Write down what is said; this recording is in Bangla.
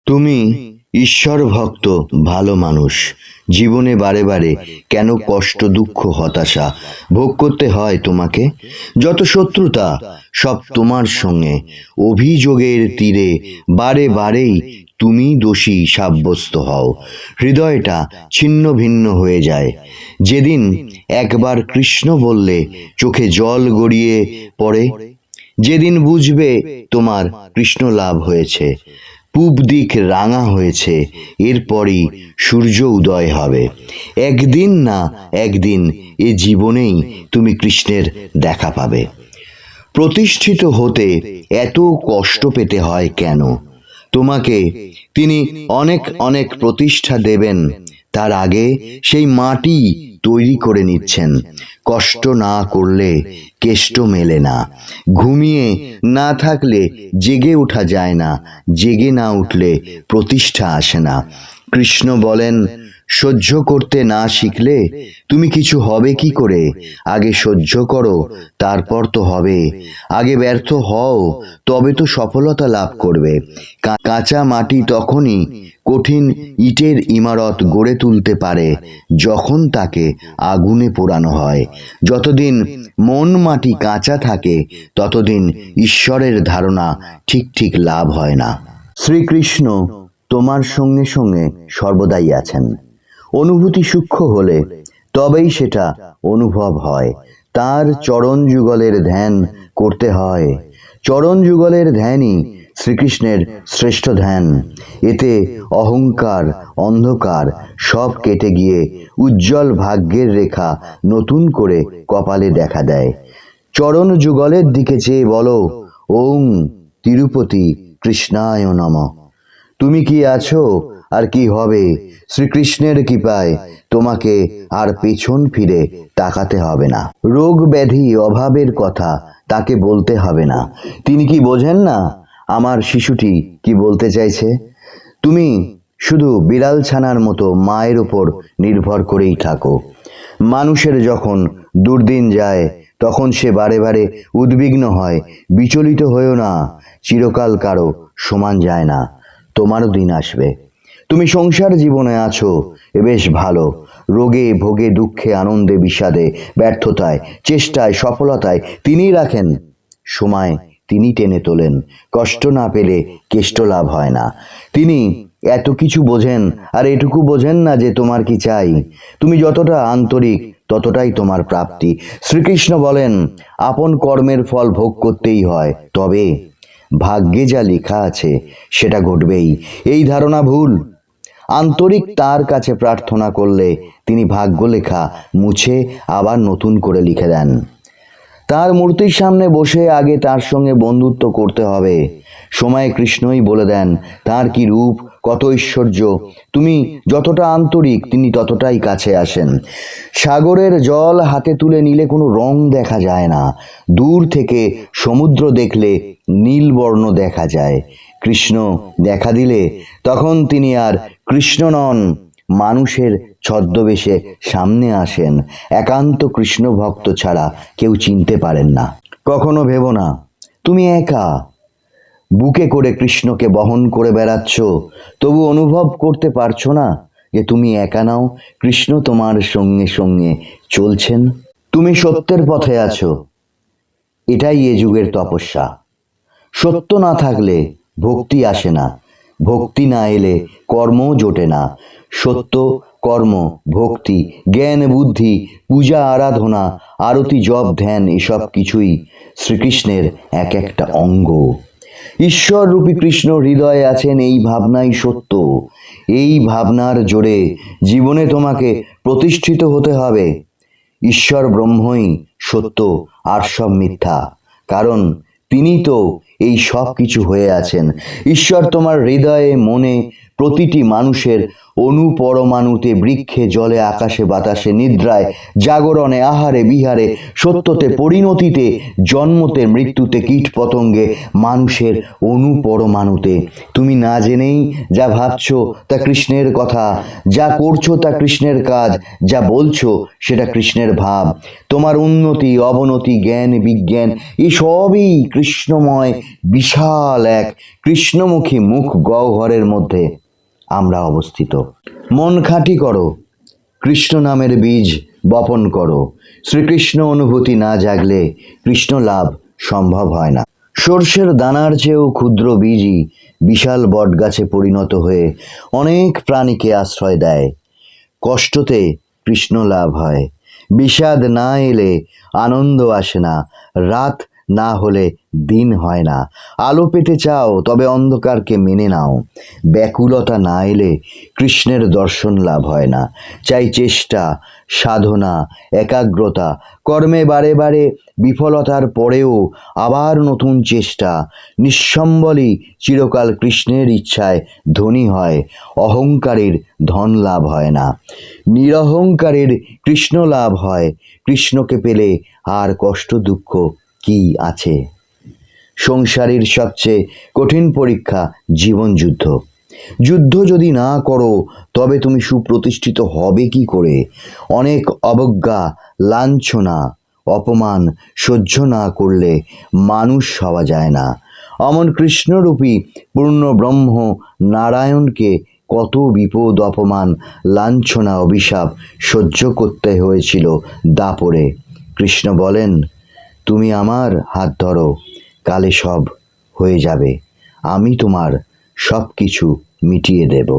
তুমি ঈশ্বর ভক্ত, ভালো মানুষ। জীবনে বারে বারে কেন কষ্ট, দুঃখ, হতাশা ভোগ করতে হয় তোমাকে? যত শত্রুতা সব তোমার সঙ্গে, অভিযোগের তীরে বারে বারেই তুমি দোষী সাব্যস্ত হও। হৃদয়টা ছিন্ন ভিন্ন হয়ে যায়। যেদিন একবার কৃষ্ণ বললে চোখে জল গড়িয়ে পড়ে। যেদিন বুঝবে তোমার কৃষ্ণ লাভ হয়েছে, পূব দিক রাঙা হয়েছে, এরপরই সূর্য উদয় হবে। একদিন না একদিন এ জীবনেই তুমি কৃষ্ণের দেখা পাবে। প্রতিষ্ঠিত হতে এত কষ্ট পেতে হয় কেন? তোমাকে তিনি অনেক অনেক প্রতিষ্ঠা দেবেন, তার আগে সেই মাটি তৈরি করে নিচ্ছেন। কষ্ট না করলে কেষ্ট মেলে না। ঘুমিয়ে না থাকলে জেগে ওঠা যায় না, জেগে না উঠলে প্রতিষ্ঠা আসে না। কৃষ্ণ বলেন, সহ্য করতে না শিখলে তুমি কিছু হবে কি করে? আগে সহ্য করো, তারপর তো হবে। আগে ব্যর্থ হও, তবে তো সফলতা লাভ করবে। কাঁচা মাটি তখনই কঠিন ইটের ইমারত গড়ে তুলতে পারে যখন তাকে আগুনে পোড়ানো হয়। যতদিন মন মাটি কাঁচা থাকে, ততদিন ঈশ্বরের ধারণা ঠিক ঠিক লাভ হয় না। শ্রীকৃষ্ণ তোমার সঙ্গে সঙ্গে সর্বদাই আছেন। অনুভূতি সূক্ষ্ম হলে তবেই সেটা অনুভব হয়। তার চরণ যুগলের ধ্যান করতে হয়। চরণ যুগলের ধ্যানই শ্রীকৃষ্ণের শ্রেষ্ঠ ধ্যান। এতে অহংকার, অন্ধকার সব কেটে গিয়ে উজ্জ্বল ভাগ্যের রেখা নতুন করে কপালে দেখা দেয়। চরণ যুগলের দিকে চেয়ে বলো, ওং তিরুপতি কৃষ্ণায় নমঃ। তুমি কি আছো আর কি হবে? শ্রীকৃষ্ণের কৃপায় তোমাকে আর পেছন ফিরে তাকাতে হবে না। রোগ ব্যাধি অভাবের কথা তাকে বলতে হবে না। তিনি কি বোঝেন না আমার শিশুটি কি বলতে চাইছে? তুমি শুধু বিড়াল ছানার মতো মায়ের উপর নির্ভর করেই থাকো। মানুষের যখন দুর্দিন যায় তখন সে বারে বারে উদ্বিগ্ন হয়। বিচলিত হয়েও না, চিরকাল কারো সমান যায় না। তোমারও দিন আসবে। তুমি সংসার জীবনে আছো, এ বেশ ভালো। রোগে ভোগে, দুঃখে আনন্দে বিষাদে, ব্যর্থতায় চেষ্টায় সফলতায় তিনিই রাখেন সময়, তিনি টেনে তোলেন। কষ্ট না পেলে কেষ্ট লাভ হয় না। তিনি এত কিছু বোঝেন, আর এটুকু বোঝেন না যে তোমার কি চাই। তুমি যতটা আন্তরিক ততটাই তোমার প্রাপ্তি। শ্রীকৃষ্ণ বলেন, আপন কর্মের ফল ভোগ করতেই হয়, তবে ভাগ্যে যা লেখা আছে সেটা ঘটবেই। এই ধারণা ভুল। আন্তরিক তার কাছে প্রার্থনা করলে তিনি ভাগ্য লেখা মুছে আবার নতুন করে লিখে দেন। তার মূর্তির সামনে বসে আগে তার সঙ্গে বন্ধুত্ব করতে হবে। সময়ে কৃষ্ণই বলে দেন তার কি রূপ, কত ঐশ্বর্য। তুমি যতটা আন্তরিক তিনি ততটাই কাছে আসেন। সাগরের জল হাতে তুলে নিলে কোনো রং দেখা যায় না। দূর থেকে সমুদ্র দেখলে নীল বর্ণ দেখা যায়। কৃষ্ণ দেখা দিলে তখন তিনি আর কৃষ্ণ নন, মানুষের ছদ্মবেশে সামনে আসেন। একান্ত কৃষ্ণ ভক্ত ছাড়া কেউ চিনতে পারেন না। কখনো ভেবো না তুমি একা। বুকে করে কৃষ্ণকে বহন করে বেড়াচ্ছ, তবু অনুভব করতে পারছো না যে তুমি একা নাও। কৃষ্ণ তোমার সঙ্গে সঙ্গে চলছেন। তুমি সত্যের পথে আছো, এটাই এ যুগের তপস্যা। সত্য না থাকলে ভক্তি আসে না, ভক্তি না এলে কর্মও জোটে না। সত্য, কর্ম, ভক্তি, জ্ঞান, বুদ্ধি, পূজা, আরাধনা, আরতি, জপ, ধ্যান এসব কিছুই শ্রীকৃষ্ণের এক একটা অঙ্গ। ঈশ্বর রূপী কৃষ্ণ হৃদয়ে আছেন, এই ভাবনাই সত্য। এই ভাবনার জোরে জীবনে তোমাকে প্রতিষ্ঠিত হতে হবে। ঈশ্বর ব্রহ্মই সত্য, আর সব মিথ্যা। কারণ তিনি তো এই সব কিছু হয়ে আছেন। ঈশ্বর তোমার হৃদয়ে, মনে, প্রতিটি মানুষের অনুপরমাণুতে, বৃক্ষে, জলে, আকাশে, বাতাসে, নিদ্রায়, জাগরণে, আহারে, বিহারে, সত্যতে, পরিণতিতে, জন্মতে, মৃত্যুতে, কীট পতঙ্গে, মানুষের অনুপরমাণুতে। তুমি না জেনেই যা ভাবছো তা কৃষ্ণের কথা, যা করছো তা কৃষ্ণের কাজ, যা বলছো সেটা কৃষ্ণের ভাব। তোমার উন্নতি, অবনতি, জ্ঞান, বিজ্ঞান এসবই কৃষ্ণময় বিশাল এক কৃষ্ণমুখী মুখ গহ্বরের মধ্যে আমরা অবস্থিত। মন খাঁটি করো, কৃষ্ণ নামের বীজ বপন করো। শ্রীকৃষ্ণ অনুভূতি না জাগলে কৃষ্ণ লাভ সম্ভব হয় না। সর্ষের দানার চেয়েও ক্ষুদ্র বীজই বিশাল বটগাছে পরিণত হয়ে অনেক প্রাণীকে আশ্রয় দেয়। কষ্টতে কৃষ্ণ লাভ হয়। বিষাদ না এলে আনন্দ আসে না। রাত না হলে দিন হয় না। আলো পেতে চাও তবে অন্ধকারকে মেনে নাও। ব্যাকুলতা না এলে কৃষ্ণের দর্শন লাভ হয় না। চাই চেষ্টা, সাধনা, একাগ্রতা, কর্মে বারে বারে বিফলতার পরেও আবার নতুন চেষ্টা। নিঃসম্বলই চিরকাল কৃষ্ণের ইচ্ছায় ধনী হয়। অহংকারের ধন লাভ হয় না, নিরহংকারের কৃষ্ণ লাভ হয়। কৃষ্ণকে পেলে আর কষ্ট দুঃখ কি আছে? সংসারের সবচেয়ে কঠিন পরীক্ষা জীবন যুদ্ধ। যুদ্ধ যদি না করো তবে তুমি সুপ্রতিষ্ঠিত হবে কি করে? অনেক অবজ্ঞা, লাঞ্ছনা, অপমান সহ্য না করলে মানুষ হওয়া যায় না। অমন কৃষ্ণরূপী পূর্ণ ব্রহ্ম নারায়ণকে কত বিপদ, অপমান, লাঞ্ছনা, অভিশাপ সহ্য করতে হয়েছিল দাপরে। কৃষ্ণ বলেন, তুমি আমার হাত ধরো, কালে সব হয়ে যাবে। আমি তোমার সব কিছু মিটিয়ে দেব।